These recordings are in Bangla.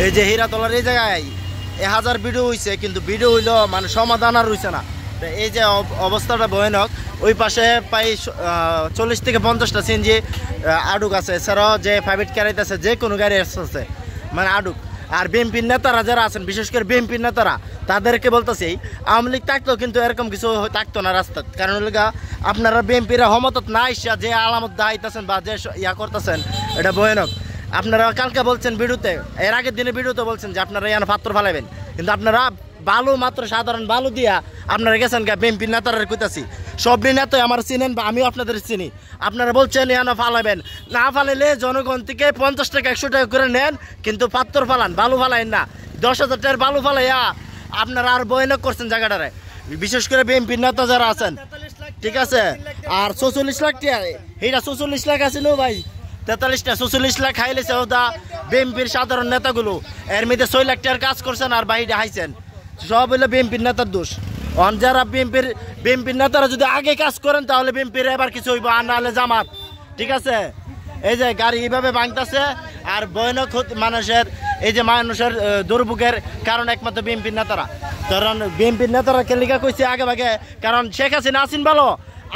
এই যে হীরাতলার এই জায়গায় 1000 ভিডিও হয়েছে, কিন্তু ভিডিও হইলো মানে সমাধান আর হইছে না। এই যে অবস্থাটা ভয়ানক। ওই পাশে প্রায় 40 থেকে 50টা সিএনজি আডুক আছে, এছাড়াও যে প্রাইভেট গাড়িতে যে কোনো গাড়ি আসছে মানে আডুক। আর বিএনপির নেতারা যারা আছেন, বিশেষ করে বিএনপির নেতারা, তাদেরকে বলতেছি আওয়ামী লীগ থাকতো কিন্তু এরকম কিছু থাকতো না রাস্তায়। কারণ আপনারা বিএনপিরা হমতত না ইসা যে আলামত দাইতেছেন বা যে ইয়া করতেছেন, এটা ভয়ানক। আপনারা কালকে বলছেন ভিডিওতে, এর আগের দিনে ভিডিওতে বলছেন যে আপনারা ইয়ান পাত্র ফালাবেন, কিন্তু আপনারা বালু মাত্র সাধারণ বালু দিয়া আপনারা গেছেন গা বিএনপির নেতারা কইতাছি। সব নেতাই আমার চিনেন বা আমিও আপনাদের চিনি। আপনারা বলছেন ইয়ানো ফালাবেন, না ফালাইলে জনগণ থেকে 50 টাকা 100 টাকা করে নেন, কিন্তু পাত্র ফালান, বালু ফালাইন না। 10,000 টাকার বালু ফালাইয়া আপনারা আর ভয়ানক করছেন জায়গাটারে, বিশেষ করে বিএনপির নেতা যারা আছেন, ঠিক আছে। আর 44 লাখ টাকা, এইটা 44 লাখ আছে নো ভাই, 43টা 44 লাখ খাইলেছে ওটা বিএনপির সাধারণ নেতাগুলো। এর মধ্যে 6 লাখ টাকার কাজ করছেন আর বাইরে হাইছেন, সব হইলো বিএনপির নেতার দোষ। যারা বিএনপির নেতারা যদি আগে কাজ করেন তাহলে বিএনপির এবার কিছু হইব, আর নাহলে জামাত, ঠিক আছে। এই যে গাড়ি এইভাবে ভাঙতেছে আর ভয়ানক মানুষের, এই যে মানুষের দুর্ভোগের কারণ একমাত্র বিএনপির নেতারা। কারণ বিএনপির নেতারা কেলিকা কইছে আগে ভাগে, কারণ শেখ হাসিনা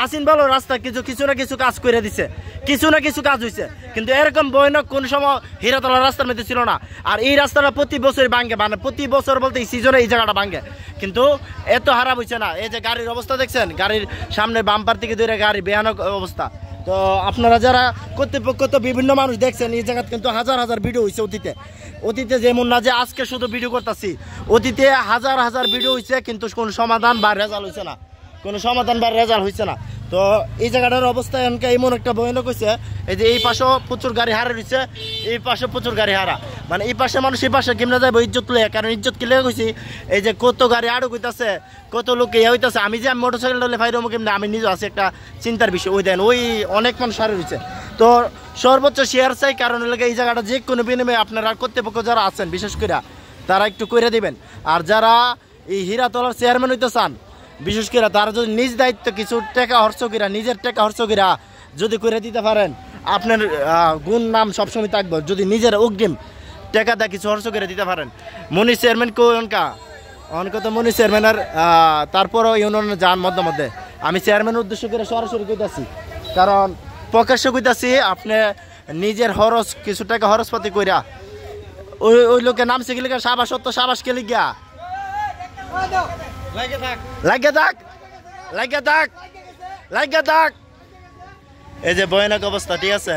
আসিন ভালো রাস্তা কিছু না কিছু কাজ করে দিছে, কিছু না কিছু কাজ হয়েছে, কিন্তু এরকম ভয়ানক কোন সময় হীরাতলা রাস্তার মধ্যে ছিল না। আর এই রাস্তাটা প্রতি বছর ভাঙে, মানে প্রতি বছর বলতে এই সিজনে এই জায়গাটা ভাঙে, কিন্তু এত খারাপ হয়েছে না। এই যে গাড়ির অবস্থা দেখছেন, গাড়ির সামনে বাম্পার থেকে ধরে গাড়ি ভয়ানক অবস্থা। তো আপনারা যারা কর্তৃপক্ষ তো বিভিন্ন মানুষ দেখছেন, এই জায়গায় কিন্তু হাজার হাজার ভিডিও হয়েছে অতীতে যেমন না যে আজকে শুধু ভিডিও করতেছি, অতীতে হাজার হাজার ভিডিও হয়েছে, কিন্তু কোনো সমাধান বা রেজাল্ট হয়েছে না, কোনো সমাধান বা রেজাল্ট হয়েছে না। তো এই জায়গাটার অবস্থা এমনকি এমন একটা ভয়ানক হয়েছে, এই যে এই পাশেও প্রচুর গাড়ি হারা রয়েছে, এই পাশে প্রচুর গাড়ি হারা, মানে এই পাশে মানুষ এই পাশে কেমনে যাবো ইজ্জত লে, কারণ ইজ্জত কি লেগে গেছি। এই যে কত গাড়ি আড়ুক হইতেছে, কত লোক ইয়ে হইতেছে, আমি যে মোটরসাইকেল হলে ফাইরমো কেমনি, আমি নিজে আছি একটা চিন্তার বিষয়। ওই দেন ওই অনেক মানুষ হারে রয়েছে। তো সর্বোচ্চ শেয়ার চাই, কারণ লেগে এই জায়গাটা যে কোনো বিনিময়ে আপনারা কর্তৃপক্ষ যারা আছেন বিশেষ করে তারা একটু করে দিবেন। আর যারা এই হীরাতলার চেয়ারম্যান হইতে চান, বিশেষ করে তারা যদি নিজ দায়িত্ব কিছু টাকা খরচকিরা, নিজের টাকা খরচকিরা যদি করে দিতে পারেন, আপনার গুণ নাম সবসময় থাকবে। যদি নিজের অগ্রিম টাকা দা কিছু খরচ করে দিতে পারেন। মনি চেয়ারম্যান অনকা তো মনি চেয়ারম্যানের তারপরও ইউনিয়নে যান মধ্যে আমি চেয়ারম্যানের উদ্দেশ্য করে সরাসরি কইতাছি, কারণ প্রকাশ্য কইতাছি, আপনি নিজের খরচ কিছু টাকা খরচপাতি কইরা ওই লোকের নাম শিখলে সাবাস সত্য সাবাস কে লিগা লাগে থাক। এই যে ভয়ানক অবস্থা, ঠিক আছে।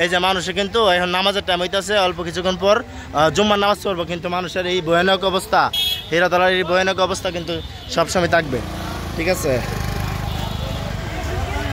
এই যে মানুষের কিন্তু এখন নামাজের টাইম হইতেছে, অল্প কিছুক্ষণ পর জুম্মার নামাজ পড়বো, কিন্তু মানুষের এই ভয়ানক অবস্থা, হীরাতলার এই ভয়ানক অবস্থা কিন্তু সবসময় থাকবে, ঠিক আছে।